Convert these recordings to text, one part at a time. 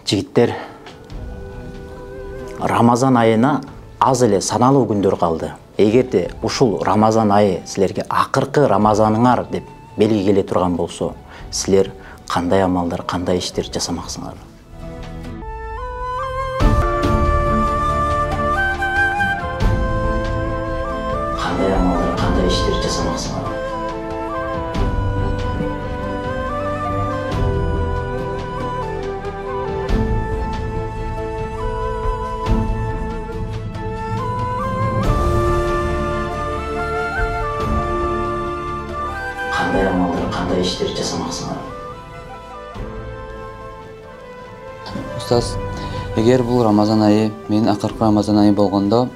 Жигиттер, Рамазан айына аз эле саналуу күндөр калды. Эгерде ушул Рамазан айы силерге акыркы Рамазаныңар деп белгилей турган болсо, силер кандай амалдар, кандай иштер жасамаксыңар? Кандай амалдар, кандай иштер жасамаксыңар? Кандай амалдар, кандай иштер жасамаксыңар? Устаз, эгер бул Рамазан айы менин акыркы Рамазан айы болгондо,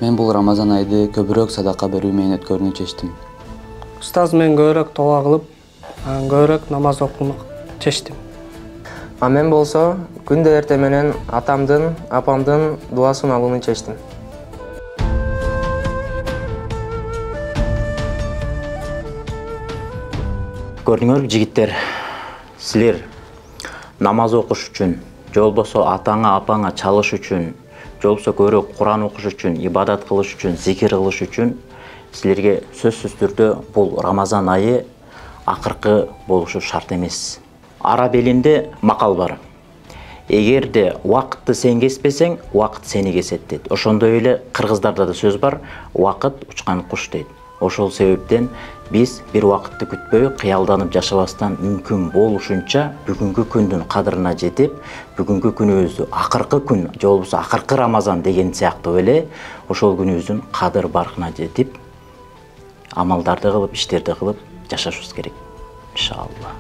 мен бул Рамазан айды көбүрөөк садака берүү менен өткөрүүнү чечтим. Устаз, мен көбүрөөк тоба кылып, көбүрөөк намаз окууну чечтим. Мен болсо, күндө эртең менен атамдын, апамдын дуасын алууну чечтим. Көрдүңөрбү жигиттер, силер намаз окуш үчүн, же болбосо атаңа, апаңа чалыш үчүн, же болбосо көбүрөөк Куран окуш үчүн, ибадат кылыш үчүн, зикир кылыш үчүн силерге сөзсүз түрдө бул Рамазан айы акыркы болушу шарт эмес. Араб элинде макал бар. Эгерде убакытты сен кеспесең, убакыт сени кесет дейт. Ошондой эле кыргыздарда да сөз бар, убакыт учкан куш дейт. Ошол себептен биз бир убакытты күтпөй, кыялданып жашабастан мүмкүн болушунча бүгүнкү күндүн кадырына жетип, бүгүнкү күнүбүздү акыркы күн, же болбосо акыркы Рамазан деген сыяктуу эле ошол күнүбүздүн кадыр баркына жетип, амалдарды кылып, иштерди кылып жашашыбыз керек. Иншалла.